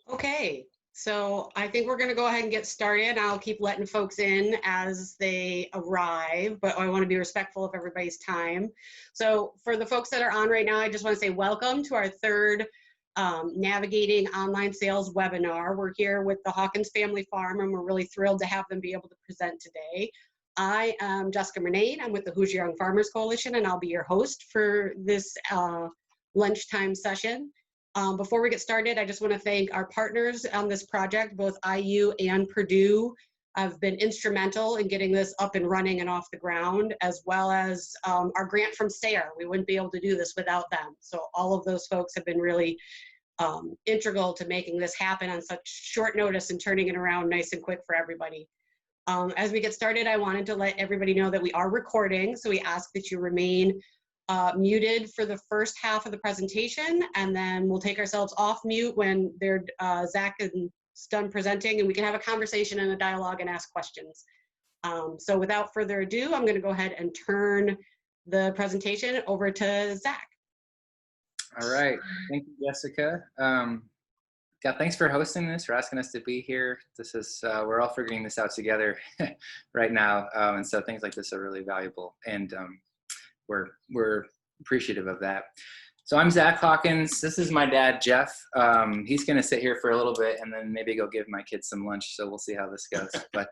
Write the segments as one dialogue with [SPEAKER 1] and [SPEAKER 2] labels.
[SPEAKER 1] Okay, so I think we're going to go ahead and get started. I'll keep letting folks in as they arrive, but I want to be respectful of everybody's time. So for the folks that are on right now, I just want to say welcome to our third Navigating Online Sales webinar. We're here with the Hawkins Family Farm, and we're really thrilled to have them be able to present today. I am Jessica Murnane. I'm with the Hoosier Young Farmers Coalition, and I'll be your host for this lunchtime session. Before we get started, I just want to thank our partners on this project. Both IU and Purdue have been instrumental in getting this up and running and off the ground, as well as our grant from SARE. We wouldn't be able to do this without them. So all of those folks have been really integral to making this happen on such short notice and turning it around nice and quick for everybody. As we get started, I wanted to let everybody know that we are recording, so we ask that you remain muted for the first half of the presentation, and then we'll take ourselves off mute when Zach is done presenting, and we can have a conversation and a dialogue and ask questions. So without further ado, I'm going to go ahead and turn the presentation over to Zach.
[SPEAKER 2] All right, thank you, Jessica. Yeah, thanks for hosting this, for asking us to be here. This is, we're all figuring this out together right now, and so things like this are really valuable, and we're appreciative of that. So I'm Zach Hawkins. This is my dad, Jeff. He's going to sit here for a little bit and then maybe go give my kids some lunch. So we'll see how this goes. But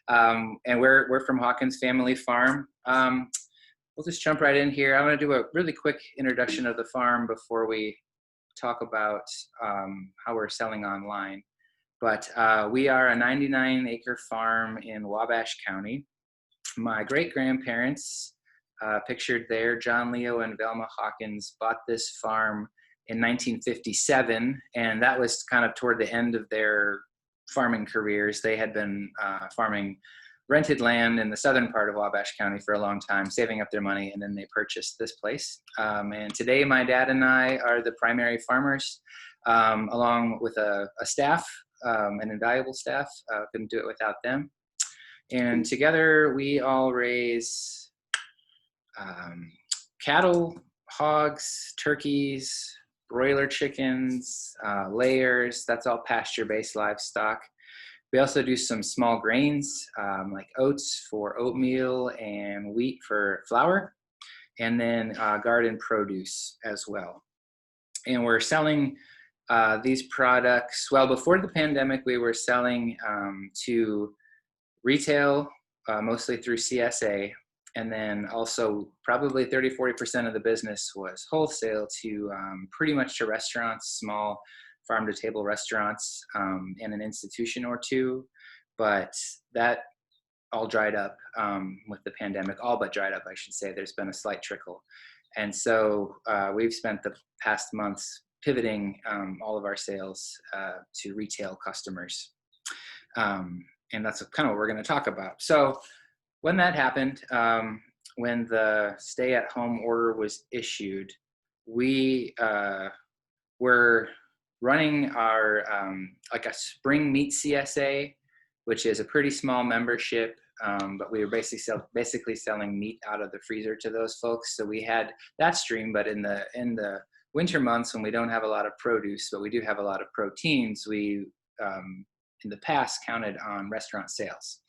[SPEAKER 2] and we're from Hawkins Family Farm. We'll just jump right in here. I'm going to do a really quick introduction of the farm before we talk about how we're selling online. But we are a 99-acre farm in Wabash County. My great-grandparents, pictured there, John Leo and Velma Hawkins, bought this farm in 1957, and that was kind of toward the end of their farming careers. They had been farming rented land in the southern part of Wabash County for a long time, saving up their money, and then they purchased this place. And today my dad and I are the primary farmers, along with a staff, an invaluable staff. Couldn't do it without them. And together we all raise cattle, hogs, turkeys, broiler chickens, layers. That's all pasture-based livestock. We also do some small grains like oats for oatmeal and wheat for flour, and then garden produce as well. And we're selling these products. Well, before the pandemic, we were selling to retail, mostly through CSA. And then also probably 30–40% of the business was wholesale to pretty much to restaurants, small farm-to-table restaurants, and an institution or two. But that all dried up with the pandemic, all but dried up, I should say. There's been a slight trickle. And so we've spent the past months pivoting all of our sales to retail customers. And that's kind of what we're going to talk about. So when that happened, when the stay-at-home order was issued, we were running our like a spring meat CSA, which is a pretty small membership, but we were basically selling meat out of the freezer to those folks. So we had that stream, but in the winter months when we don't have a lot of produce, but we do have a lot of proteins, we in the past counted on restaurant sales.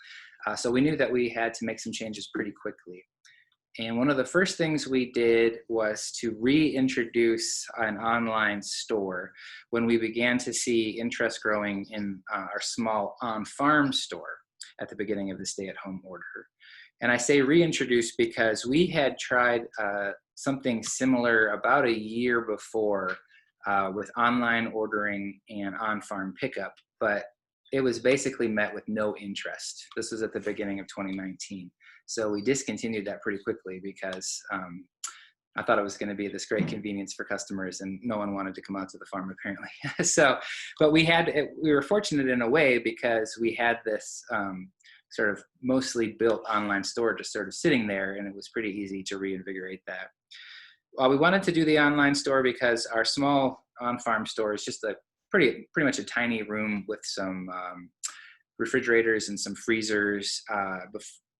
[SPEAKER 2] So we knew that we had to make some changes pretty quickly. And one of the first things we did was to reintroduce an online store when we began to see interest growing in our small on-farm store at the beginning of the stay-at-home order. And I say reintroduce because we had tried something similar about a year before with online ordering and on-farm pickup, but it was basically met with no interest. This was at the beginning of 2019. So we discontinued that pretty quickly because I thought it was going to be this great convenience for customers and no one wanted to come out to the farm apparently. So, but we were fortunate in a way because we had this sort of mostly built online store just sort of sitting there, and it was pretty easy to reinvigorate that. Well, we wanted to do the online store because our small on-farm store is just pretty much a tiny room with some refrigerators and some freezers.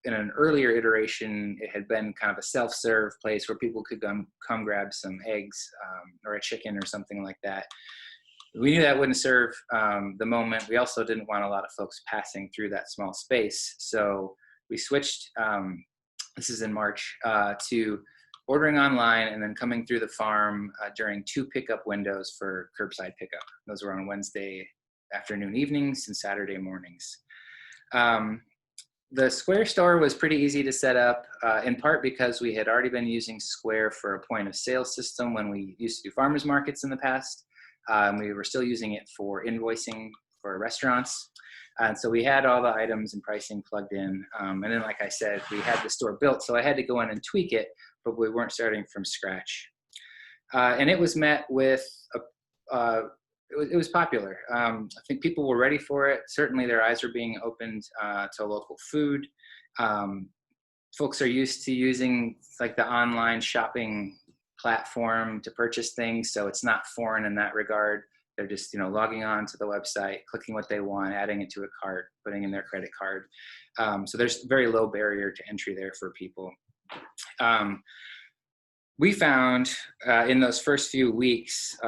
[SPEAKER 2] In an earlier iteration, it had been kind of a self-serve place where people could come grab some eggs or a chicken or something like that. we knew that wouldn't serve the moment. We also didn't want a lot of folks passing through that small space. So we switched, this is in March, to ordering online and then coming through the farm during 2 pickup windows for curbside pickup. Those were on Wednesday afternoon, evenings, and Saturday mornings. The Square store was pretty easy to set up, in part because we had already been using Square for a point of sale system when we used to do farmers markets in the past. We were still using it for invoicing for restaurants. And so we had all the items and pricing plugged in. And then, like I said, we had the store built, so I had to go in and tweak it, but we weren't starting from scratch. And it was met with, it was popular. I think people were ready for it. Certainly their eyes were being opened to local food. Folks are used to using like the online shopping platform to purchase things, so it's not foreign in that regard. They're just, logging on to the website, clicking what they want, adding it to a cart, putting in their credit card. So there's very low barrier to entry there for people. We found in those first few weeks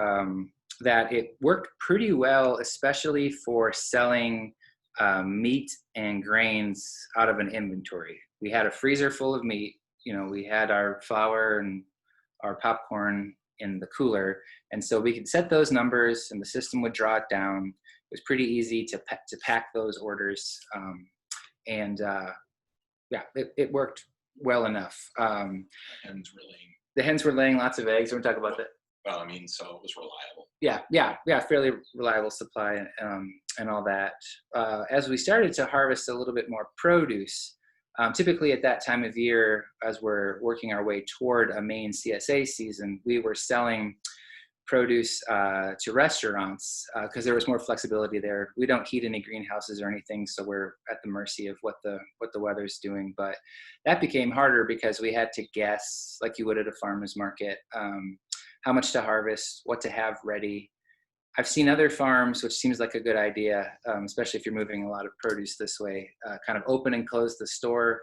[SPEAKER 2] that it worked pretty well, especially for selling meat and grains out of an inventory. We had a freezer full of meat. We had our flour and our popcorn in the cooler, and so we could set those numbers and the system would draw it down. It was pretty easy to pack those orders, and it worked well enough. The hens were laying lots of eggs. We're gonna talk about that.
[SPEAKER 3] Well, so it was reliable.
[SPEAKER 2] Yeah, fairly reliable supply, and all that. As we started to harvest a little bit more produce, typically at that time of year, as we're working our way toward a main CSA season, we were selling produce to restaurants because there was more flexibility there. We don't heat any greenhouses or anything, so we're at the mercy of what the weather's doing. But that became harder because we had to guess, like you would at a farmer's market, how much to harvest, what to have ready. I've seen other farms, which seems like a good idea, especially if you're moving a lot of produce this way, kind of open and close the store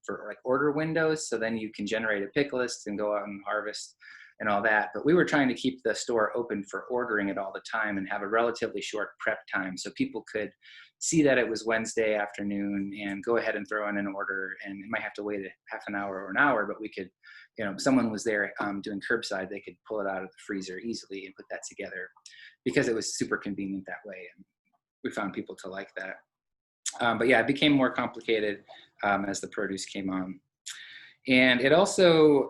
[SPEAKER 2] for like order windows. So then you can generate a pick list and go out and harvest and all that. But we were trying to keep the store open for ordering it all the time and have a relatively short prep time so people could see that it was Wednesday afternoon and go ahead and throw in an order. And it might have to wait a half an hour or an hour, but we could, if someone was there doing curbside, they could pull it out of the freezer easily and put that together because it was super convenient that way. And we found people to like that. But yeah, it became more complicated as the produce came on. And it also,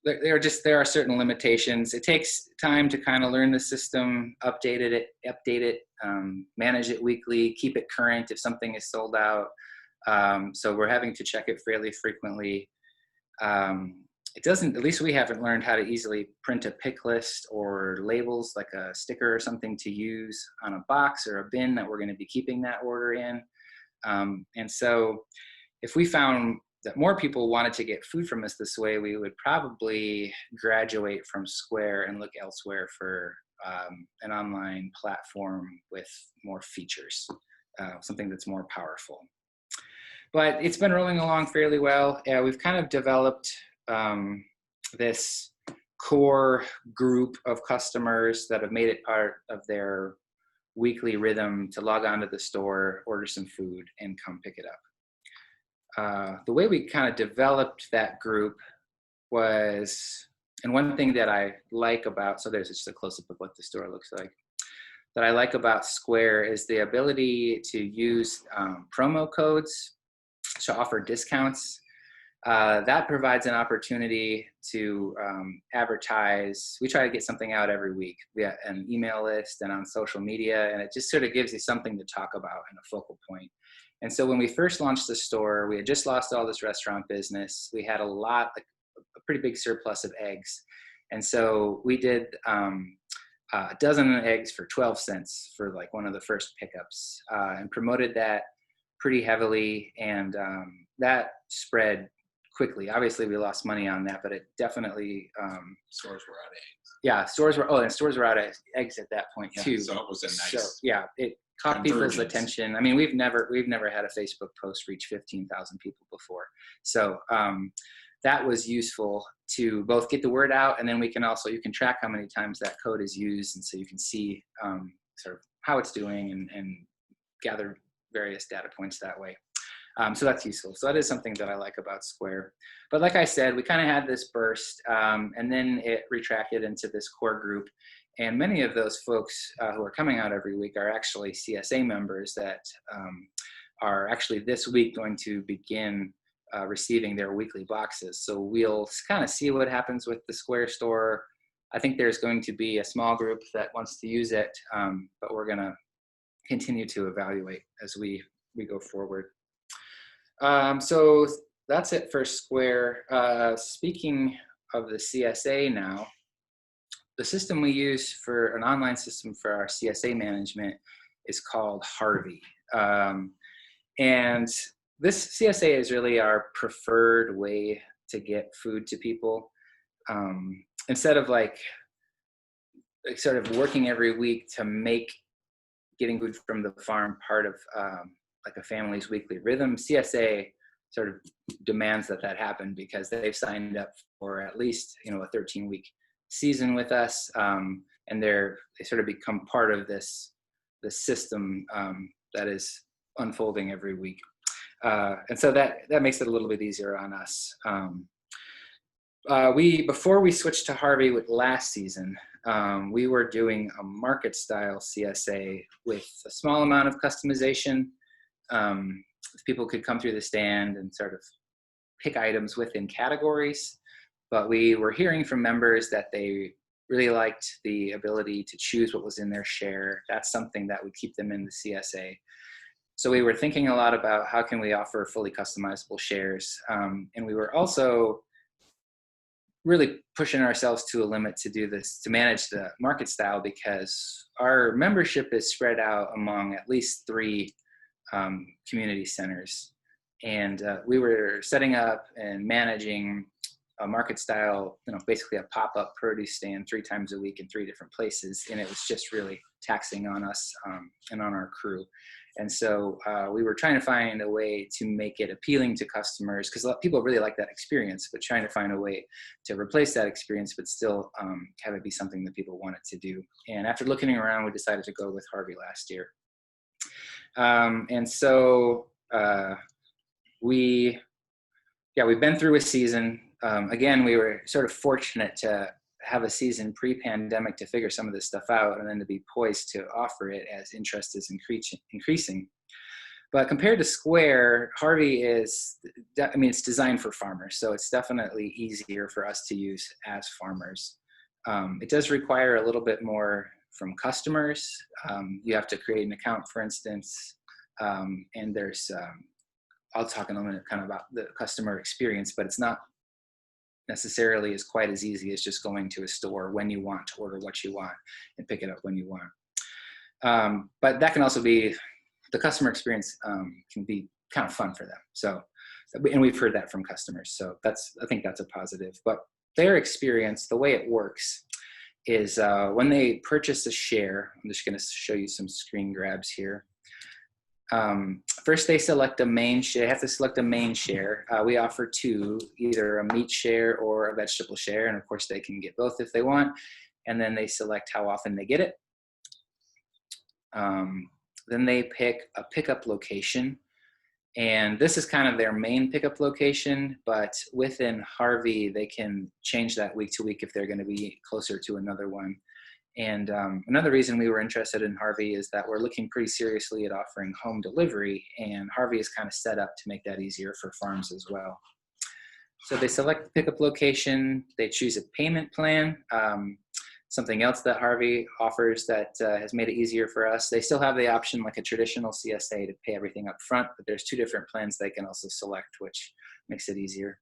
[SPEAKER 2] there are certain limitations. It takes time to kind of learn the system, update it, manage it weekly, keep it current if something is sold out. So we're having to check it fairly frequently. It doesn't, at least we haven't learned how to easily print a pick list or labels like a sticker or something to use on a box or a bin that we're going to be keeping that order in. And so if we found that more people wanted to get food from us this way, we would probably graduate from Square and look elsewhere for an online platform with more features, something that's more powerful. But it's been rolling along fairly well. We've kind of developed this core group of customers that have made it part of their weekly rhythm to log on to the store, order some food, and come pick it up. The way we kind of developed that group was, and one thing that I like about, so there's just a close-up of what the store looks like, that I like about Square is the ability to use promo codes to offer discounts. That provides an opportunity to advertise. We try to get something out every week via an email list and on social media, and it just sort of gives you something to talk about and a focal point. And so when we first launched the store, we had just lost all this restaurant business. We had a pretty big surplus of eggs. And so we did a dozen eggs for 12 cents for like one of the first pickups, and promoted that pretty heavily. And that spread quickly. Obviously we lost money on that, but it definitely,
[SPEAKER 3] Stores were out of eggs.
[SPEAKER 2] Yeah, stores were out of eggs at that point too.
[SPEAKER 3] So it was a nice.
[SPEAKER 2] So yeah, it caught people's attention. I mean, we've never had a Facebook post reach 15,000 people before. So that was useful. to both get the word out, and then you can track how many times that code is used, and so you can see sort of how it's doing and gather various data points that way. So that's useful. So that is something that I like about Square. But like I said, we kind of had this burst, and then it retracted into this core group. And many of those folks who are coming out every week are actually CSA members that are actually this week going to begin receiving their weekly boxes. So we'll kind of see what happens with the Square store. I think there's going to be a small group that wants to use it, but we're going to continue to evaluate as we go forward. So that's it for Square. Speaking of the CSA now, the system we use for an online system for our CSA management is called Harvey. And this CSA is really our preferred way to get food to people. Instead of like sort of working every week to make getting food from the farm part of like a family's weekly rhythm, CSA sort of demands that happen because they've signed up for at least, a 13-week season with us, and they sort of become part of this system that is unfolding every week, and so that makes it a little bit easier on us. Before we switched to Harvey with last season, we were doing a market style CSA with a small amount of customization. People could come through the stand and sort of pick items within categories, but we were hearing from members that they really liked the ability to choose what was in their share. That's something that would keep them in the CSA. So we were thinking a lot about how can we offer fully customizable shares, and we were also really pushing ourselves to a limit to do this, to manage the market style, because our membership is spread out among at least 3 community centers. And we were setting up and managing a market style, basically a pop-up produce stand 3 times a week in 3 different places. And it was just really taxing on us and on our crew. And so we were trying to find a way to make it appealing to customers, because people really like that experience, but trying to find a way to replace that experience, but still have it be something that people wanted to do. And after looking around, we decided to go with Harvey last year. And so we've been through a season. Again, we were sort of fortunate to have a season pre-pandemic to figure some of this stuff out, and then to be poised to offer it as interest is increasing. But compared to Square, Harvey it's designed for farmers, so it's definitely easier for us to use as farmers. It does require a little bit more from customers. You have to create an account, for instance, and there's, I'll talk in a minute kind of about the customer experience, but it's not necessarily is quite as easy as just going to a store when you want to order what you want and pick it up when you want. But that can also be, the customer experience can be kind of fun for them. So, and we've heard that from customers. So I think that's a positive. But their experience, the way it works is when they purchase a share, I'm just going to show you some screen grabs here. First, they select a main share. They have to select a main share. We offer 2, either a meat share or a vegetable share. And of course, they can get both if they want. And then they select how often they get it. Then they pick a pickup location. And this is kind of their main pickup location. But within Harvey, they can change that week to week if they're going to be closer to another one. And another reason we were interested in Harvey is that we're looking pretty seriously at offering home delivery, and Harvey is kind of set up to make that easier for farms as well. So they select the pickup location, they choose a payment plan. Something else that Harvey offers that has made it easier for us, they still have the option like a traditional CSA to pay everything up front, but there's 2 different plans they can also select, which makes it easier.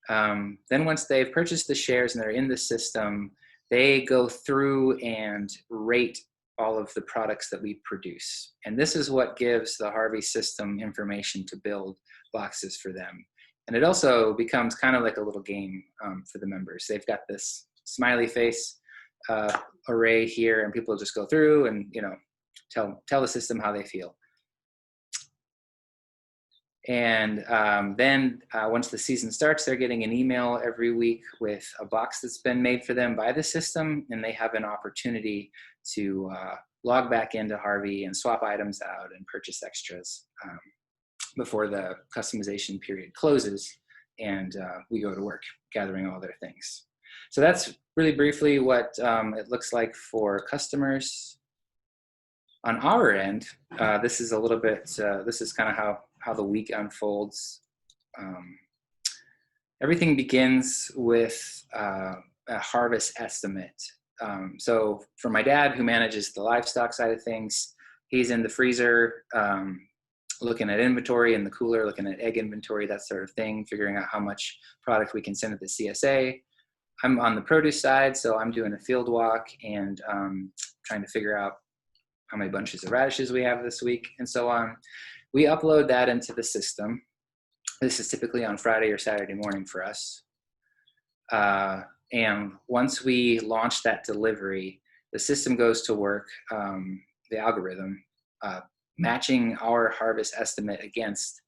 [SPEAKER 2] Then once they've purchased the shares and they're in the system, they go through and rate all of the products that we produce. And this is what gives the Harvey system information to build boxes for them. And it also becomes kind of like a little game for the members. They've got this smiley face array here, and people just go through and tell the system how they feel. And then once the season starts, they're getting an email every week with a box that's been made for them by the system, and they have an opportunity to log back into Harvey and swap items out and purchase extras before the customization period closes, and we go to work gathering all their things. So that's really briefly what it looks like for customers. On our end, this is a little bit, this is kind of how the week unfolds. Everything begins with a harvest estimate. So for my dad, who manages the livestock side of things, he's in the freezer looking at inventory, in the cooler looking at egg inventory, that sort of thing, figuring out how much product we can send to the CSA. I'm on the produce side, so I'm doing a field walk and trying to figure out how many bunches of radishes we have this week, and so on. We upload that into the system. This is typically on Friday or Saturday morning for us. And once we launch that delivery, the system goes to work, the algorithm, matching our harvest estimate against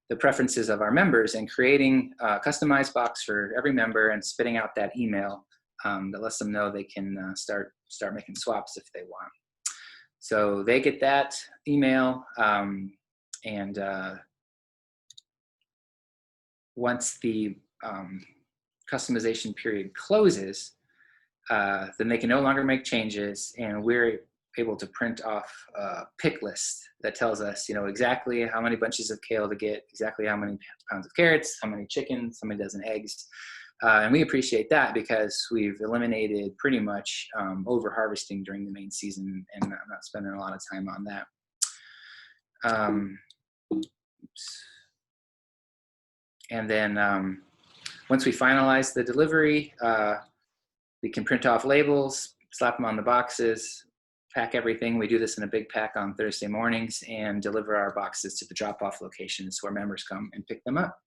[SPEAKER 2] the preferences of our members and creating a customized box for every member and spitting out that email that lets them know they can start making swaps if they want. So they get that email, and once the customization period closes, then they can no longer make changes, and we're able to print off a pick list that tells us, exactly how many bunches of kale to get, exactly how many pounds of carrots, how many chickens, how many dozen eggs. And we appreciate that because we've eliminated pretty much over harvesting during the main season, and I'm not spending a lot of time on that. And then once we finalize the delivery, we can print off labels, slap them on the boxes, pack everything. We do this in a big pack on Thursday mornings and deliver our boxes to the drop-off locations where members come and pick them up.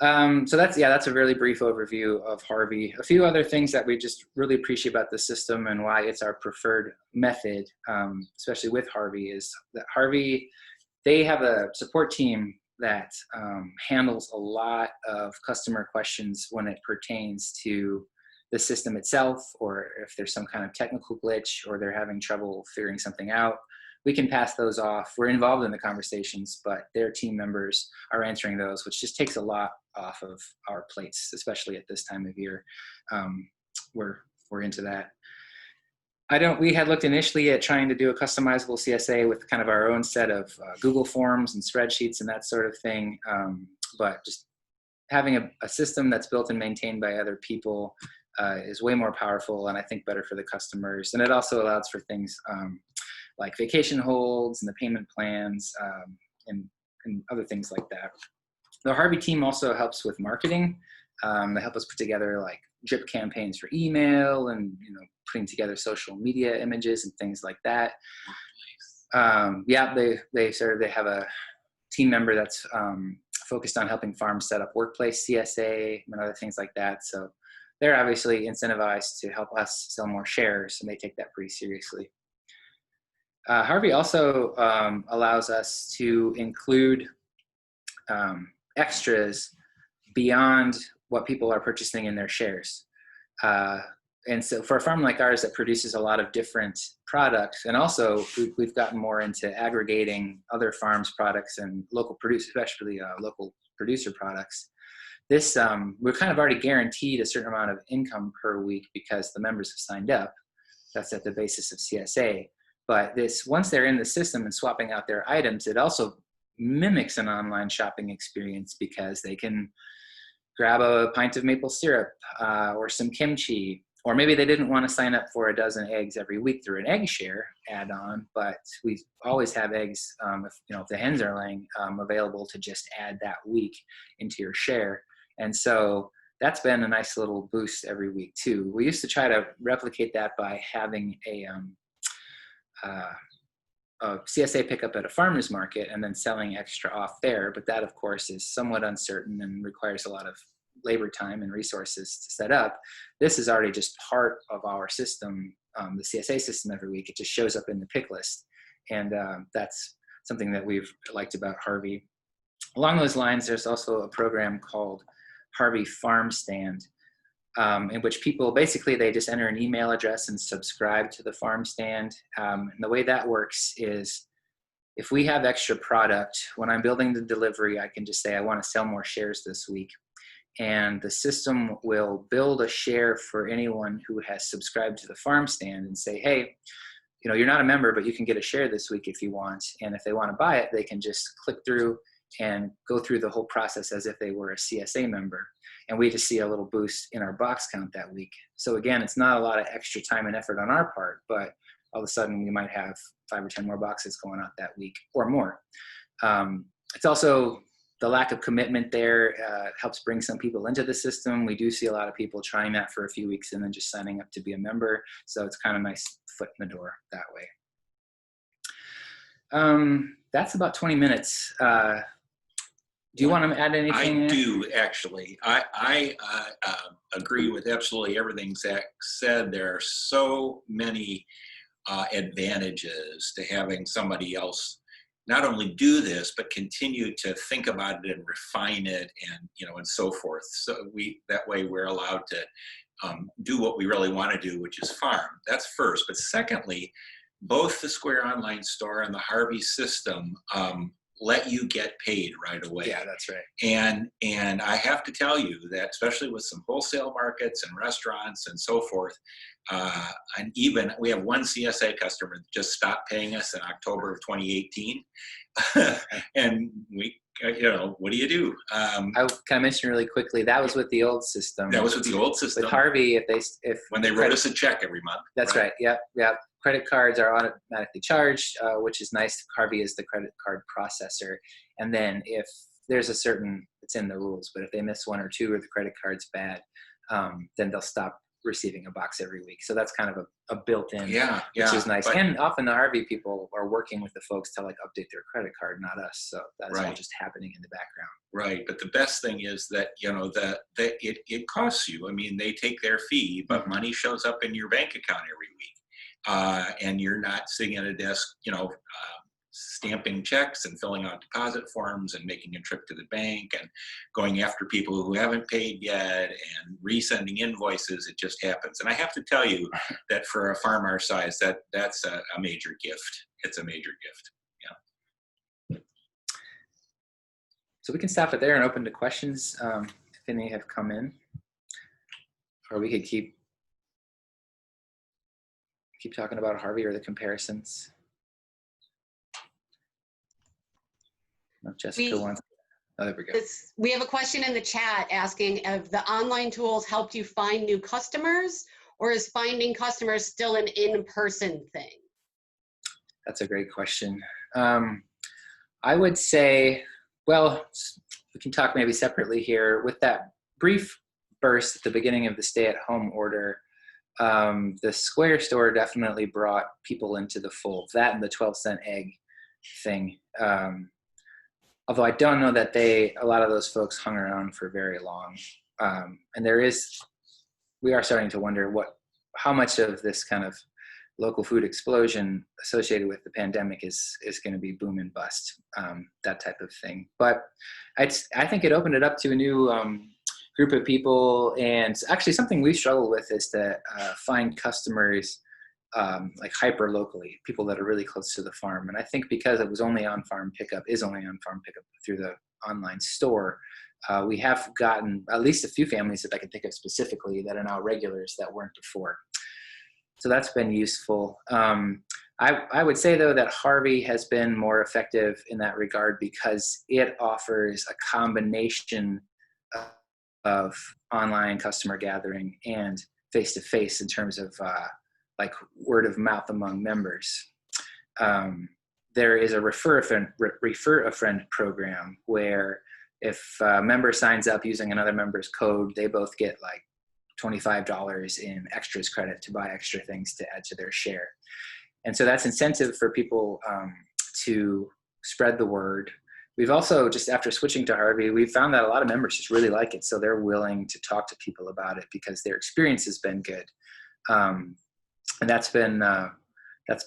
[SPEAKER 2] So that's a really brief overview of Harvey. A few other things that we just really appreciate about the system and why it's our preferred method, especially with Harvey, is that Harvey, they have a support team that handles a lot of customer questions when it pertains to the system itself, or if there's some kind of technical glitch or they're having trouble figuring something out. We can pass those off. We're involved in the conversations, but their team members are answering those, which just takes a lot off of our plates, especially at this time of year. We're into that. We had looked initially at trying to do a customizable CSA with kind of our own set of Google Forms and spreadsheets and that sort of thing. But just having a system that's built and maintained by other people is way more powerful, and I think better for the customers. And it also allows for things like vacation holds and the payment plans and other things like that. The Harvey team also helps with marketing. They help us put together like drip campaigns for email and putting together social media images and things like that. They have a team member that's focused on helping farms set up workplace CSA and other things like that. So they're obviously incentivized to help us sell more shares, and they take that pretty seriously. Harvey also allows us to include extras beyond what people are purchasing in their shares. And so for a farm like ours that produces a lot of different products, and also we've gotten more into aggregating other farms' products and local produce, especially local producer products. This, we're kind of already guaranteed a certain amount of income per week because the members have signed up. That's at the basis of CSA. But this, once they're in the system and swapping out their items, it also mimics an online shopping experience because they can grab a pint of maple syrup or some kimchi, or maybe they didn't want to sign up for a dozen eggs every week through an egg share add-on, but we always have eggs, if the hens are laying, available to just add that week into your share. And so that's been a nice little boost every week too. We used to try to replicate that by having a CSA pickup at a farmer's market and then selling extra off there. But that, of course, is somewhat uncertain and requires a lot of labor time and resources to set up. This is already just part of our system, the CSA system every week. It just shows up in the pick list. And that's something that we've liked about Harvey. Along those lines, there's also a program called Harvey Farm Stand, in which people basically they just enter an email address and subscribe to the farm stand. And the way that works is if we have extra product, when I'm building the delivery, I can just say I want to sell more shares this week. And the system will build a share for anyone who has subscribed to the farm stand and say, hey, you know, you're not a member, but you can get a share this week if you want. And if they want to buy it, they can just click through and go through the whole process as if they were a CSA member. And we just see a little boost in our box count that week. So again, it's not a lot of extra time and effort on our part, but all of a sudden we might have 5 or 10 more boxes going out that week or more. It's also the lack of commitment there helps bring some people into the system. We do see a lot of people trying that for a few weeks and then just signing up to be a member. So it's kind of a nice foot in the door that way. That's about 20 minutes. Do you want to add anything?
[SPEAKER 3] I do, actually. I agree with absolutely everything Zach said. There are so many advantages to having somebody else not only do this, but continue to think about it and refine it, and and so forth. So that way we're allowed to do what we really want to do, which is farm. That's first. But secondly, both the Square Online Store and the Harvey system let you get paid right away.
[SPEAKER 2] Yeah, that's right.
[SPEAKER 3] And I have to tell you that, especially with some wholesale markets and restaurants and so forth, and even we have one CSA customer that just stopped paying us in October of 2018. And we, what do you do?
[SPEAKER 2] I can mention really quickly, that was with the old system.
[SPEAKER 3] That was with the old system.
[SPEAKER 2] With Harvey,
[SPEAKER 3] when they wrote us a check every month.
[SPEAKER 2] That's right. Yep. Credit cards are automatically charged, which is nice. Harvey is the credit card processor. And then if there's it's in the rules, but if they miss 1 or 2 or the credit card's bad, then they'll stop receiving a box every week. So that's kind of a built-in, which is nice. And often the Harvey people are working with the folks to update their credit card, not us. So that is all just happening in the background.
[SPEAKER 3] Right, but the best thing is that that it costs you. I mean, they take their fee, but money shows up in your bank account every week. And you're not sitting at a desk, stamping checks and filling out deposit forms and making a trip to the bank and going after people who haven't paid yet and resending invoices. It just happens. And I have to tell you that for a farm our size, that's a major gift. It's a major gift. Yeah.
[SPEAKER 2] So we can stop it there and open to questions if any have come in, or we could keep talking about Harvey or the comparisons. No, Jessica wants. Oh, there we go.
[SPEAKER 1] We have a question in the chat asking if the online tools helped you find new customers, or is finding customers still an in-person thing?
[SPEAKER 2] That's a great question. I would say, well, we can talk maybe separately here. With that brief burst at the beginning of the stay-at-home order, the Square store definitely brought people into the fold. That and the 12-cent egg thing. Although I don't know that a lot of those folks hung around for very long. And we are starting to wonder how much of this kind of local food explosion associated with the pandemic is going to be boom and bust, that type of thing. But I think it opened it up to a new group of people, and actually something we struggle with is to find customers hyper locally, people that are really close to the farm. And I think because it was only on farm pickup through the online store, we have gotten at least a few families that I can think of specifically that are now regulars that weren't before. So that's been useful. I would say though that Harvey has been more effective in that regard because it offers a combination of online customer gathering and face-to-face in terms of word of mouth among members. There is a refer a friend program where if a member signs up using another member's code, they both get $25 in extras credit to buy extra things to add to their share. And so that's incentive for people to spread the word. We've also, just after switching to Harvey, we've found that a lot of members just really like it. So they're willing to talk to people about it because their experience has been good. And that's been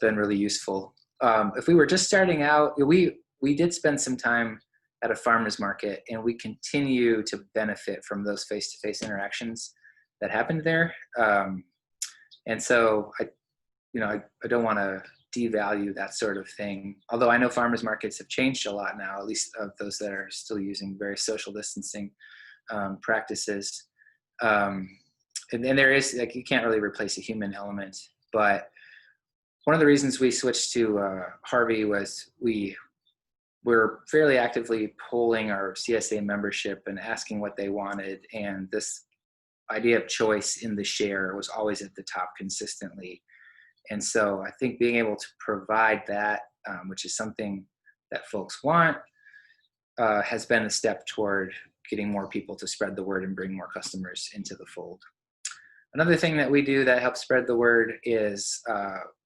[SPEAKER 2] really useful. if we were just starting out, we did spend some time at a farmer's market, and we continue to benefit from those face-to-face interactions that happened there. And so I don't want to devalue that sort of thing. Although I know farmers markets have changed a lot now, at least of those that are still using very social distancing practices. And there is, like, you can't really replace a human element. But one of the reasons we switched to Harvey was we're fairly actively polling our CSA membership and asking what they wanted. And this idea of choice in the share was always at the top consistently. And so I think being able to provide that, which is something that folks want, has been a step toward getting more people to spread the word and bring more customers into the fold. Another thing that we do that helps spread the word is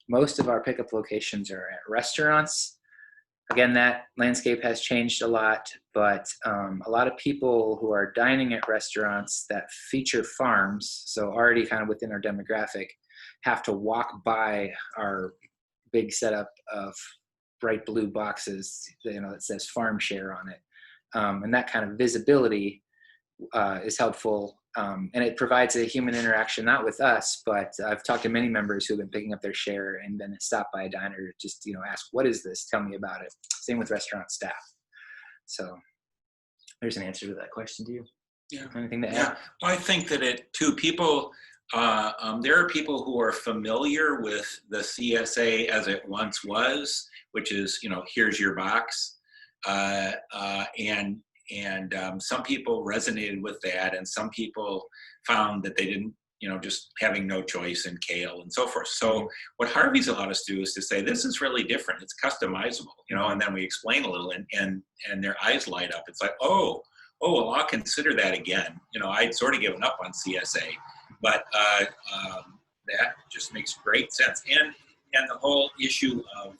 [SPEAKER 2] most of our pickup locations are at restaurants. Again, that landscape has changed a lot, but a lot of people who are dining at restaurants that feature farms, so already kind of within our demographic, have to walk by our big setup of bright blue boxes, that says farm share on it. And that kind of visibility is helpful. And it provides a human interaction, not with us, but I've talked to many members who've been picking up their share and then stopped by a diner, just, ask, what is this? Tell me about it. Same with restaurant staff. So there's an answer to that question. Do you?
[SPEAKER 3] Yeah.
[SPEAKER 2] Anything to add?
[SPEAKER 3] Yeah, well, I think that there are people who are familiar with the CSA as it once was, which is, here's your box. And some people resonated with that, and some people found that they didn't, just having no choice in kale and so forth. So what Harvey's allowed us to do is to say, this is really different. It's customizable, and then we explain a little, and their eyes light up. It's like, oh, well, I'll consider that again. I'd sort of given up on CSA, but that just makes great sense. And the whole issue of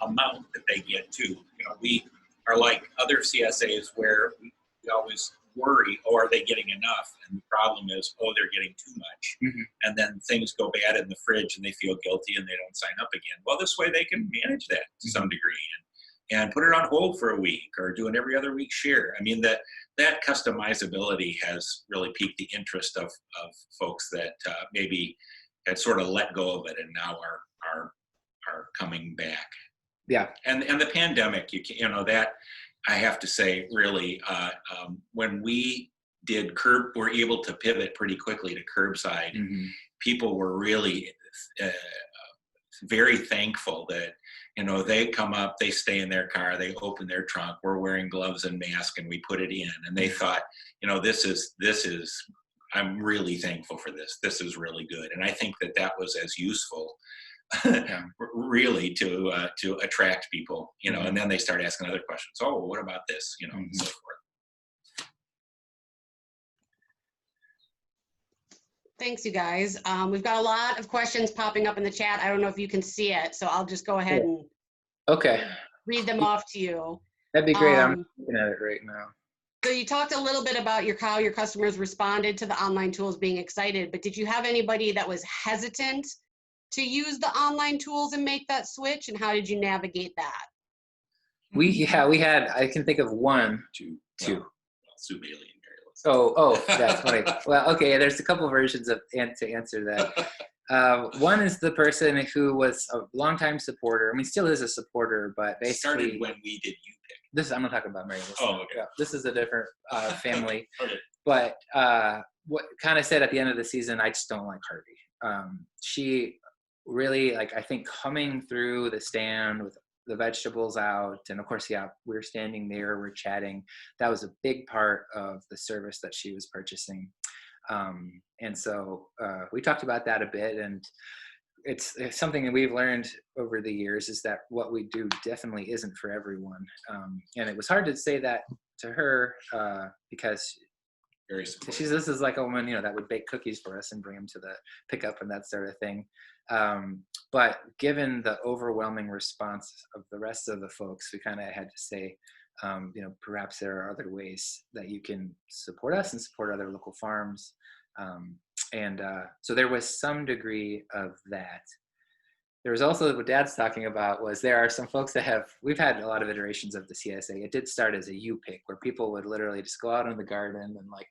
[SPEAKER 3] amount that they get too. We are like other CSAs where we always worry, are they getting enough? And the problem is, they're getting too much. Mm-hmm. And then things go bad in the fridge and they feel guilty and they don't sign up again. Well, this way they can manage that to some degree and put it on hold for a week or do an every other week share. I mean, that customizability has really piqued the interest of folks that maybe had sort of let go of it and now are coming back.
[SPEAKER 2] Yeah.
[SPEAKER 3] And the pandemic, that I have to say, really, when we did we're able to pivot pretty quickly to curbside. Mm-hmm. People were really very thankful that, they come up, they stay in their car, they open their trunk, we're wearing gloves and mask, and we put it in. And they thought, this is, I'm really thankful for this. This is really good. And I think that was as useful really to attract people, and then they start asking other questions. Oh, what about this? And so forth.
[SPEAKER 1] Thanks, you guys. We've got a lot of questions popping up in the chat. I don't know if you can see it, so I'll just go ahead and read them off to you.
[SPEAKER 2] That'd be great. I'm looking at it right now.
[SPEAKER 1] So you talked a little bit about how your customers responded to the online tools being excited, but did you have anybody that was hesitant to use the online tools and make that switch, and how did you navigate that?
[SPEAKER 2] We had, I can think of one, two.
[SPEAKER 3] Sue Bailey.
[SPEAKER 2] Oh, that's funny. Well, okay, there's a couple versions to answer that. One is the person who was a longtime supporter. I mean, still is a supporter, but basically
[SPEAKER 3] started when we did U-Pick.
[SPEAKER 2] This I'm not talking about Mary.
[SPEAKER 3] Okay.
[SPEAKER 2] Yeah, this is a different family.
[SPEAKER 3] Okay.
[SPEAKER 2] But what kind of said at the end of the season, I just don't like Harvey. She really, I think coming through the stand with the vegetables out, and of course, we're standing there, we're chatting. That was a big part of the service that she was purchasing. And so we talked about that a bit, and it's something that we've learned over the years is that what we do definitely isn't for everyone. And it was hard to say that to her because this is like a woman, that would bake cookies for us and bring them to the pickup and that sort of thing. But given the overwhelming response of the rest of the folks, we kind of had to say, perhaps there are other ways that you can support us and support other local farms. So there was some degree of that. there was also what Dad's talking about was there are some folks that we've had a lot of iterations of the CSA. It did start as a U-pick where people would literally just go out in the garden and like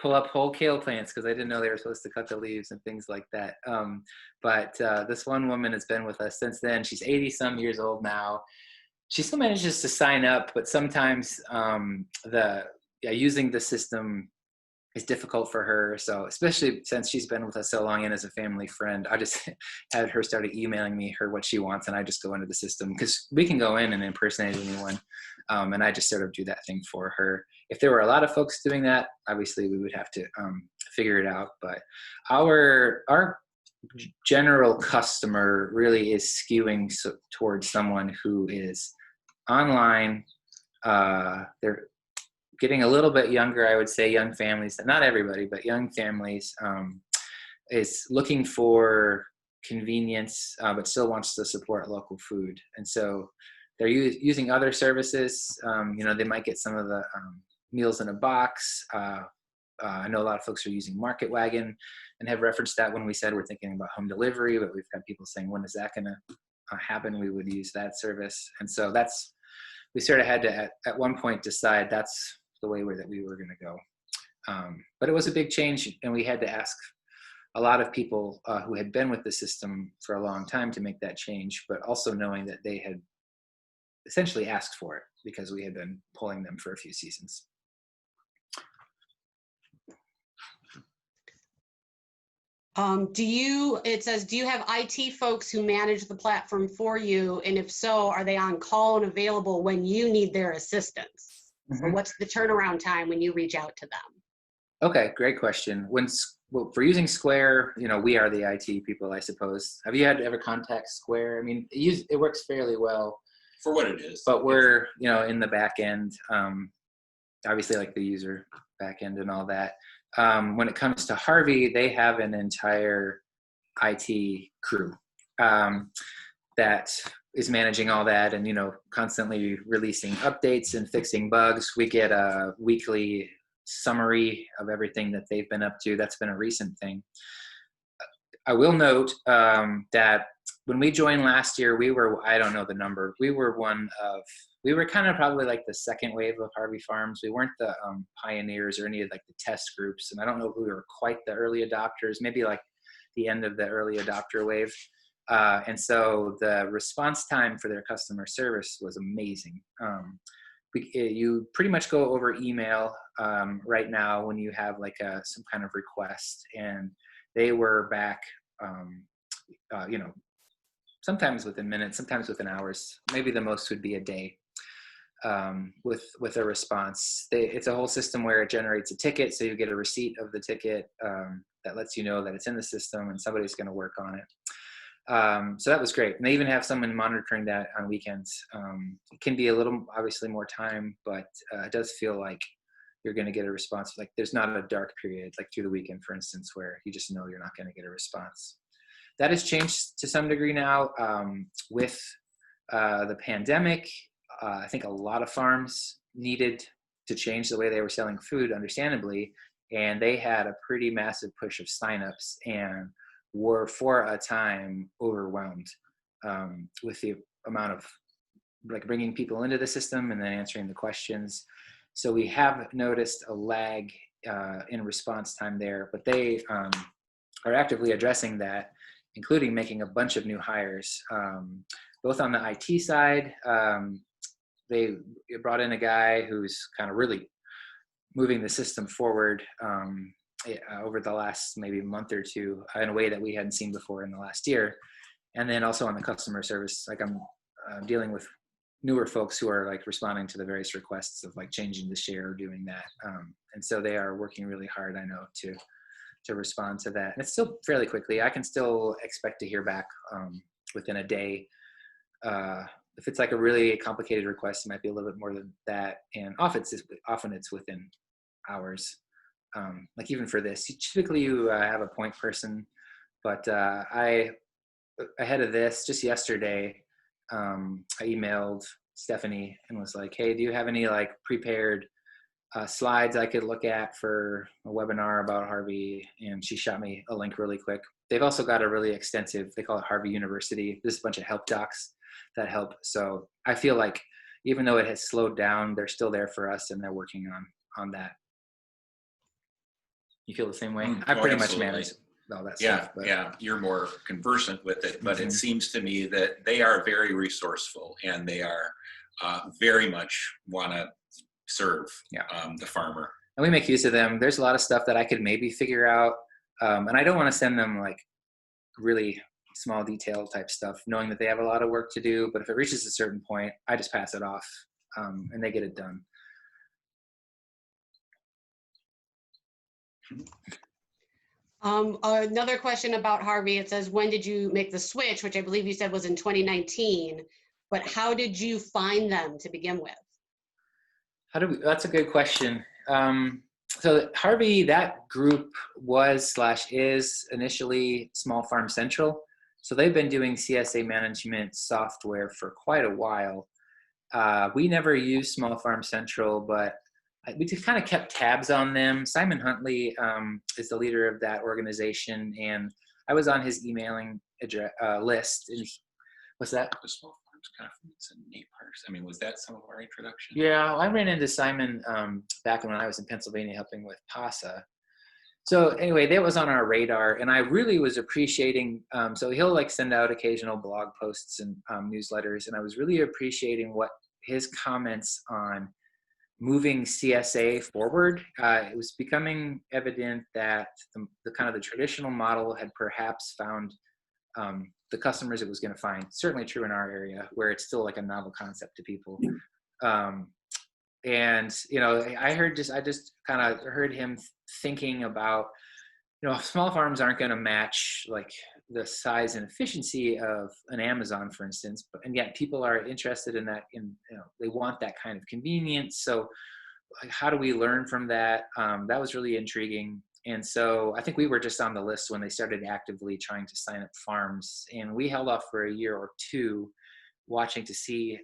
[SPEAKER 2] pull up whole kale plants because I didn't know they were supposed to cut the leaves and things like that. But this one woman has been with us since then. She's 80 some years old now. She still manages to sign up, but sometimes using the system is difficult for her. So especially since she's been with us so long and as a family friend, I just had her started emailing me what she wants, and I just go into the system because we can go in and impersonate anyone. And I just sort of do that thing for her. If there were a lot of folks doing that, obviously we would have to figure it out. But our general customer really is skewing towards someone who is online. They're getting a little bit younger, I would say. Young families, not everybody, but young families, is looking for convenience, but still wants to support local food. And so they're using other services. They might get some of the meals in a box. I know a lot of folks are using Market Wagon and have referenced that when we said we're thinking about home delivery, but we've got people saying, when is that going to happen? We would use that service. And so we sort of had to, at one point, decide that's the way that we were going to go. But it was a big change, and we had to ask a lot of people who had been with the system for a long time to make that change, but also knowing that they had essentially asked for it because we had been pulling them for a few seasons.
[SPEAKER 1] It says, do you have IT folks who manage the platform for you? And if so, are they on call and available when you need their assistance?
[SPEAKER 2] Mm-hmm.
[SPEAKER 1] So what's the turnaround time when you reach out to them?
[SPEAKER 2] Okay, great question. For using Square, we are the IT people, I suppose. Have you had to ever contact Square? I mean, it works fairly well
[SPEAKER 3] for what it is,
[SPEAKER 2] but we're in the back end, obviously, like the user back end and all that. When it comes to Harvey, they have an entire IT crew that is managing all that and constantly releasing updates and fixing bugs. We get a weekly summary of everything that they've been up to. That's been a recent thing. I will note that when we joined last year, we were, I don't know the number, we were kind of probably like the second wave of Harvey Farms. We weren't the pioneers or any of like the test groups. And I don't know if we were quite the early adopters, maybe like the end of the early adopter wave. And so the response time for their customer service was amazing. You pretty much go over email right now when you have like some kind of request, and they were back, sometimes within minutes, sometimes within hours. Maybe the most would be a day with a response. It's a whole system where it generates a ticket, so you get a receipt of the ticket that lets you know that it's in the system and somebody's going to work on it. So that was great. And they even have someone monitoring that on weekends. It can be a little, obviously, more time, but it does feel like you're going to get a response. Like there's not a dark period, like through the weekend, for instance, where you just know you're not going to get a response. That has changed to some degree now with the pandemic. I think a lot of farms needed to change the way they were selling food, understandably, and they had a pretty massive push of signups and were for a time overwhelmed with the amount of like bringing people into the system and then answering the questions. So we have noticed a lag in response time there, but they are actively addressing that, including making a bunch of new hires, both on the IT side. They brought in a guy who's kind of really moving the system forward over the last maybe month or two in a way that we hadn't seen before in the last year. And then also on the customer service, like I'm dealing with newer folks who are like responding to the various requests of like changing the share or doing that. And so they are working really hard, I know, to respond to that. And it's still fairly quickly. I can still expect to hear back within a day. If it's like a really complicated request, it might be a little bit more than that. And often it's within hours. Like even for this, typically you have a point person, but ahead of this, just yesterday, I emailed Stephanie and was like, hey, do you have any like prepared slides I could look at for a webinar about Harvey, and she shot me a link really quick. They've also got a really extensive, they call it Harvey University. There's a bunch of help docs that help. So I feel like even though it has slowed down, they're still there for us, and they're working on that. You feel the same way? I pretty much manage all that stuff. But.
[SPEAKER 3] Yeah, you're more conversant with it, but it seems to me that they are very resourceful, and they are very much want to serve the farmer.
[SPEAKER 2] And we make use of them. There's a lot of stuff that I could maybe figure out, and I don't want to send them like really small detail type stuff, knowing that they have a lot of work to do. But if it reaches a certain point, I just pass it off, and they get it done.
[SPEAKER 1] Another question about Harvey. It says, when did you make the switch, which I believe you said was in 2019, but how did you find them to begin with?
[SPEAKER 2] That's a good question. So Harvey, that group is initially Small Farm Central. So they've been doing CSA management software for quite a while. We never used Small Farm Central, but we just kind of kept tabs on them. Simon Huntley is the leader of that organization, and I was on his emailing list. And what's that?
[SPEAKER 3] The Small Farms Conference in Naples. I mean, was that some of our introduction?
[SPEAKER 2] Yeah, I ran into Simon back when I was in Pennsylvania helping with PASA. So anyway, that was on our radar, and I really was appreciating, so he'll like send out occasional blog posts and newsletters, and I was really appreciating what his comments on moving CSA forward. It was becoming evident that the kind of the traditional model had perhaps found the customers it was going to find. Certainly true in our area, where it's still like a novel concept to people. And you know, I just kind of heard him thinking about, you know, small farms aren't going to match like the size and efficiency of an Amazon, for instance, and yet people are interested in that. They want that kind of convenience. So, like, how do we learn from that? That was really intriguing. And so I think we were just on the list when they started actively trying to sign up farms, and we held off for a year or two, watching to see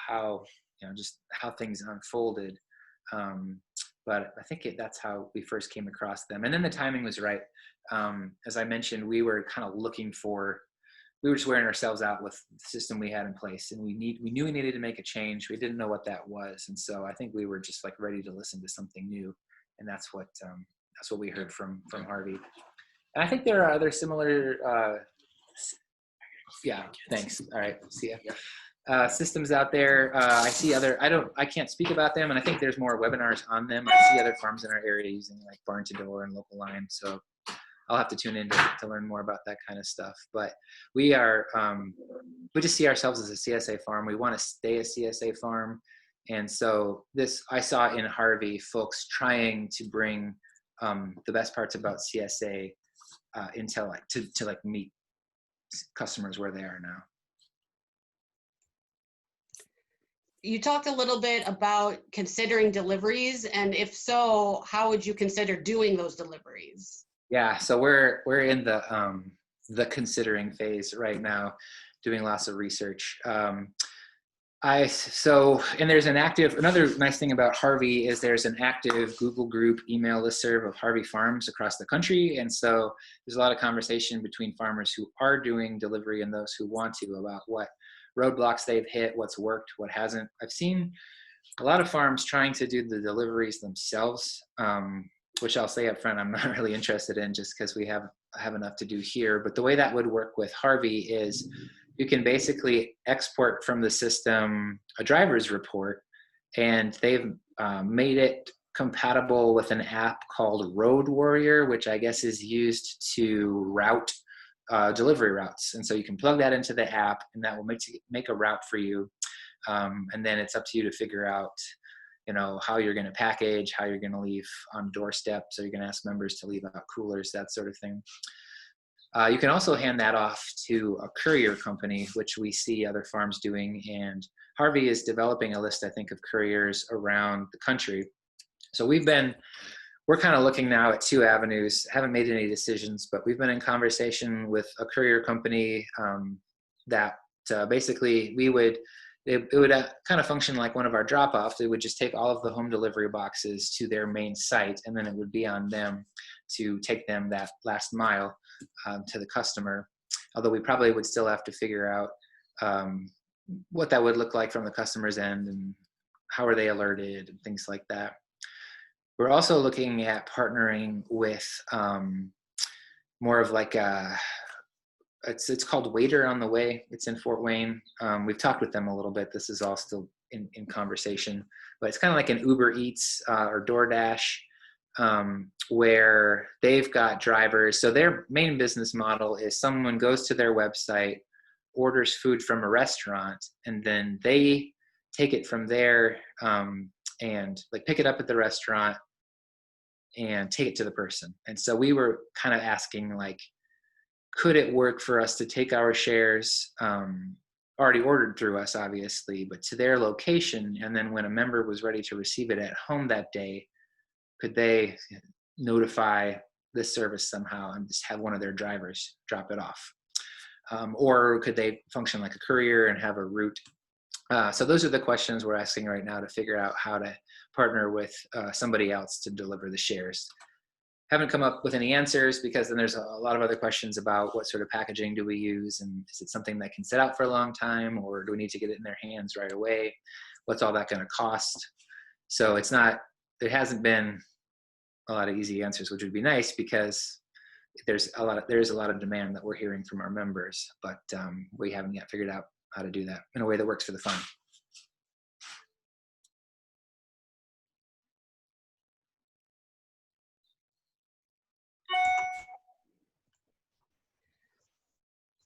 [SPEAKER 2] how things unfolded. But I think that's how we first came across them. And then the timing was right. As I mentioned, we were kind of we were just wearing ourselves out with the system we had in place, and we knew we needed to make a change. We didn't know what that was. And so I think we were just like ready to listen to something new. And that's what we heard from Harvey. And I think there are other similar, thanks. All right. See ya. Systems out there. I see I can't speak about them, and I think there's more webinars on them. I see other farms in our area using like Barn to Door and Local Line, so I'll have to tune in to learn more about that kind of stuff. But we just see ourselves as a CSA farm. We want to stay a CSA farm, and so I saw in Harvey folks trying to bring the best parts about CSA to meet customers where they are now.
[SPEAKER 1] You talked a little bit about considering deliveries, and if so, how would you consider doing those deliveries?
[SPEAKER 2] Yeah, so we're in the considering phase right now, doing lots of research. And there's another nice thing about Harvey is there's an active Google group email listserv of Harvey farms across the country. And so there's a lot of conversation between farmers who are doing delivery and those who want to about what roadblocks they've hit, what's worked, what hasn't. I've seen a lot of farms trying to do the deliveries themselves, which I'll say up front, I'm not really interested in just because we have enough to do here. But the way that would work with Harvey is you can basically export from the system a driver's report, and they've made it compatible with an app called Road Warrior, which I guess is used to route delivery routes. And so you can plug that into the app, and that will make a route for you. And then it's up to you to figure out, how you're going to package, how you're going to leave on doorsteps. So you're going to ask members to leave out coolers, that sort of thing. You can also hand that off to a courier company, which we see other farms doing. And Harvey is developing a list, I think, of couriers around the country. So we're kind of looking now at two avenues. Haven't made any decisions, but we've been in conversation with a courier company that basically we would it would kind of function like one of our drop-offs. It would just take all of the home delivery boxes to their main site, and then it would be on them to take them that last mile to the customer. Although we probably would still have to figure out what that would look like from the customer's end, and how are they alerted and things like that. We're also looking at partnering with more of like it's called Waiter on the Way. It's in Fort Wayne. We've talked with them a little bit. This is all still in conversation, but it's kind of like an Uber Eats or DoorDash, where they've got drivers. So their main business model is someone goes to their website, orders food from a restaurant, and then they take it from there and like pick it up at the restaurant and take it to the person. And so we were kind of asking, like, could it work for us to take our shares already ordered through us, obviously, but to their location, and then when a member was ready to receive it at home that day, could they notify this service somehow and just have one of their drivers drop it off? Or could they function like a courier and have a route? So those are the questions we're asking right now to figure out how to partner with somebody else to deliver the shares. Haven't come up with any answers, because then there's a lot of other questions about what sort of packaging do we use, and is it something that can sit out for a long time, or do we need to get it in their hands right away? What's all that going to cost? So there hasn't been a lot of easy answers, which would be nice, because there's a lot of demand that we're hearing from our members, but we haven't yet figured out how to do that in a way that works for the fund.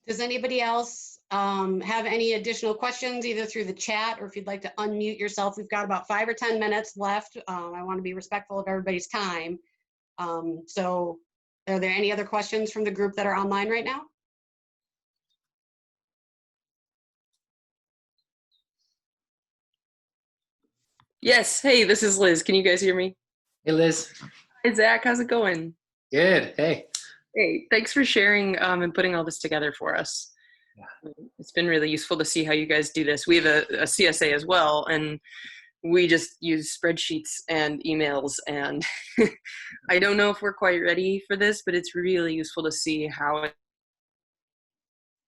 [SPEAKER 1] Does anybody else have any additional questions, either through the chat, or if you'd like to unmute yourself? We've got about 5 or 10 minutes left. I want to be respectful of everybody's time. So are there any other questions from the group that are online right now?
[SPEAKER 4] Yes. Hey, this is Liz. Can you guys hear me?
[SPEAKER 2] Hey, Liz.
[SPEAKER 4] Hey, Zach. How's it going?
[SPEAKER 2] Good. Hey.
[SPEAKER 4] Hey, thanks for sharing and putting all this together for us. Yeah. It's been really useful to see how you guys do this. We have a CSA as well, and we just use spreadsheets and emails, and I don't know if we're quite ready for this, but it's really useful to see how it.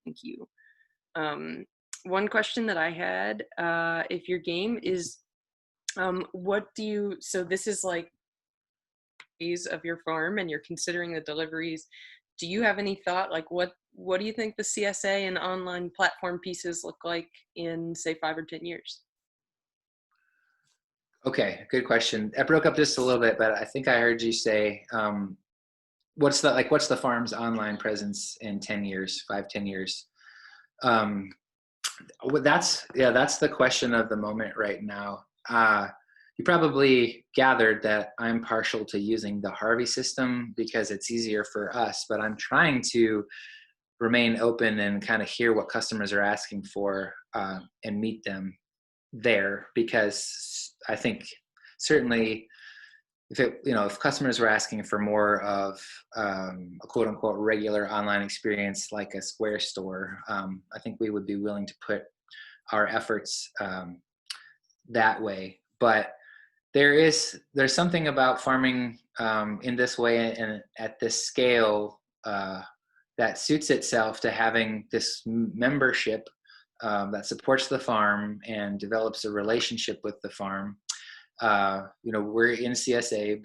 [SPEAKER 4] Thank you. One question that I had, if your game is, so this is like of your farm, and you're considering the deliveries. Do you have any thought, like what do you think the CSA and online platform pieces look like in, say, 5 or 10 years?
[SPEAKER 2] Okay, good question. I broke up just a little bit, but I think I heard you say, what's the farm's online presence in 10 years, 5-10 years? That's the question of the moment right now. You probably gathered that I'm partial to using the Harvey system because it's easier for us, but I'm trying to remain open and kind of hear what customers are asking for and meet them there, because I think certainly if customers were asking for more of a quote unquote regular online experience like a Square store, I think we would be willing to put our efforts that way. But there's something about farming in this way and at this scale that suits itself to having this membership that supports the farm and develops a relationship with the farm. We're in CSA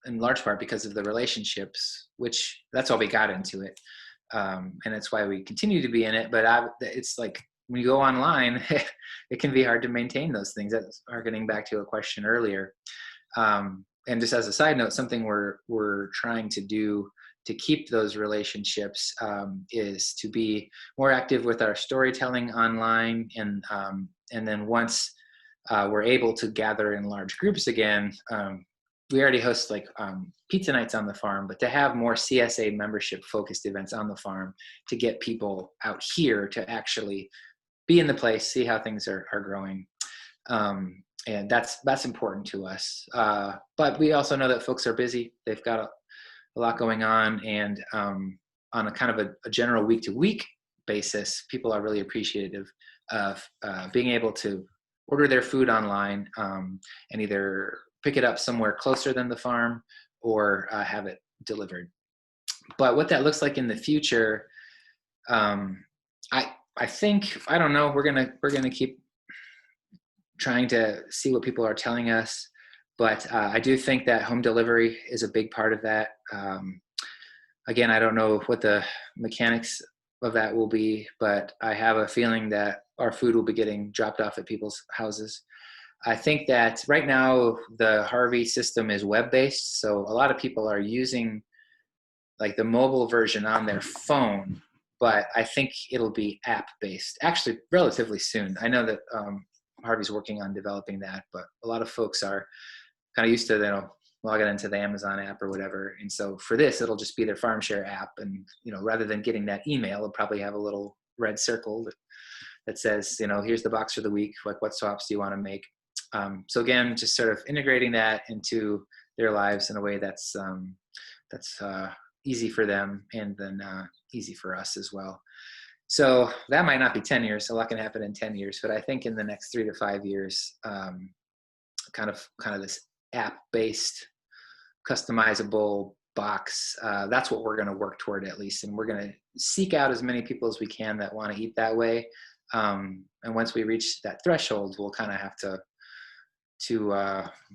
[SPEAKER 2] in large part because of the relationships, which that's why we got into it. And it's why we continue to be in it. But it's like, when you go online, it can be hard to maintain those things. That's harkening back to a question earlier. And just as a side note, something we're trying to do to keep those relationships is to be more active with our storytelling online. And then once we're able to gather in large groups again, we already host pizza nights on the farm, but to have more CSA membership focused events on the farm to get people out here to actually be in the place, see how things are growing. And that's important to us. But we also know that folks are busy. They've got a lot going on. And on a kind of a general week-to-week basis, people are really appreciative of being able to order their food online and either pick it up somewhere closer than the farm or have it delivered. But what that looks like in the future, I think, I don't know, we're gonna keep trying to see what people are telling us, but I do think that home delivery is a big part of that. Again, I don't know what the mechanics of that will be, but I have a feeling that our food will be getting dropped off at people's houses. I think that right now the Harvey system is web-based, so a lot of people are using like the mobile version on their phone, but I think it'll be app-based, actually relatively soon. I know that Harvey's working on developing that, but a lot of folks are kind of used to, logging into the Amazon app or whatever. And so for this, it'll just be their farm share app. And, rather than getting that email, it'll probably have a little red circle that says, here's the box for the week. Like, what swaps do you want to make? So again, just sort of integrating that into their lives in a way that's easy for them and then easy for us as well. So that might not be 10 years. A lot can happen in 10 years, but I think in the next 3 to 5 years, kind of this app-based, customizable box. That's what we're going to work toward, at least, and we're going to seek out as many people as we can that want to eat that way. And once we reach that threshold, we'll kind of have to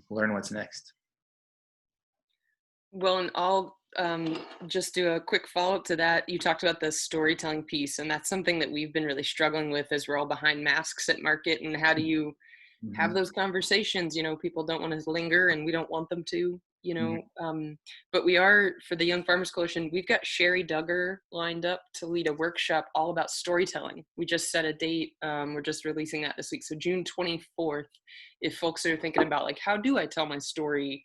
[SPEAKER 2] learn what's next.
[SPEAKER 4] Well, and I'll just do a quick follow-up to that. You talked about the storytelling piece, and that's something that we've been really struggling with as we're all behind masks at market. And how do you have those conversations? People don't want to linger, and we don't want them to, but we are, for the Young Farmers Coalition, we've got Sherry Duggar lined up to lead a workshop all about storytelling. We just set a date. We're just releasing that this week. So June 24th, if folks are thinking about, like, how do I tell my story?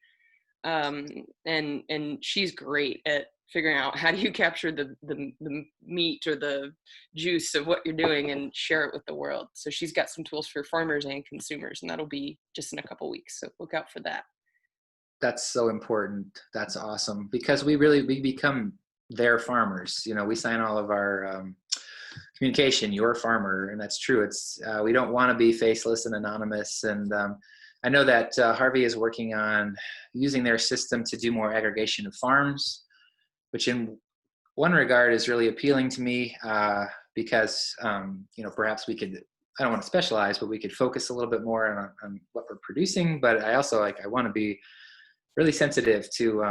[SPEAKER 4] And she's great at figuring out how do you capture the meat or the juice of what you're doing and share it with the world. So she's got some tools for farmers and consumers, and that'll be just in a couple weeks. So look out for that. That's
[SPEAKER 2] so important. That's awesome, because we become their farmers. We sign all of our communication, your farmer, and that's true. It's we don't want to be faceless and anonymous. And I know that Harvey is working on using their system to do more aggregation of farms, which in one regard is really appealing to me because, perhaps we could, I don't want to specialize, but we could focus a little bit more on what we're producing. But I also I want to be really sensitive to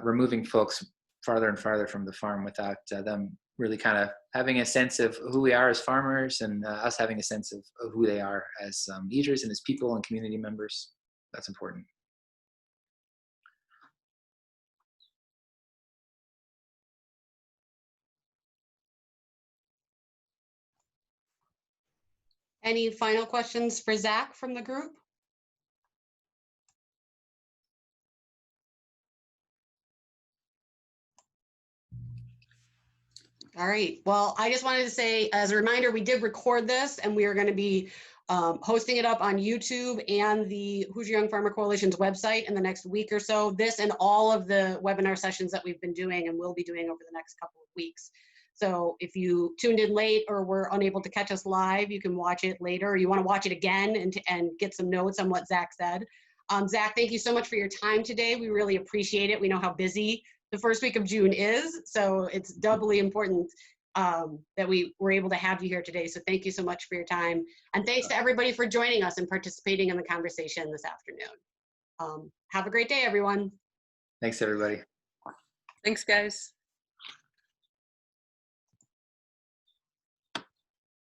[SPEAKER 2] removing folks farther and farther from the farm without them really kind of having a sense of who we are as farmers, and us having a sense of who they are as eaters and as people and community members. That's important.
[SPEAKER 1] Any final questions for Zach from the group? All right. Well, I just wanted to say, as a reminder, we did record this, and we are going to be hosting it up on YouTube and the Hoosier Young Farmer Coalition's website in the next week or so. This and all of the webinar sessions that we've been doing and will be doing over the next couple of weeks. So if you tuned in late or were unable to catch us live, you can watch it later, or you want to watch it again and get some notes on what Zach said. Zach, thank you so much for your time today. We really appreciate it. We know how busy the first week of June is, so it's doubly important that we were able to have you here today. So thank you so much for your time. And thanks to everybody for joining us and participating in the conversation this afternoon. Have a great day, everyone.
[SPEAKER 2] Thanks, everybody.
[SPEAKER 4] Thanks, guys.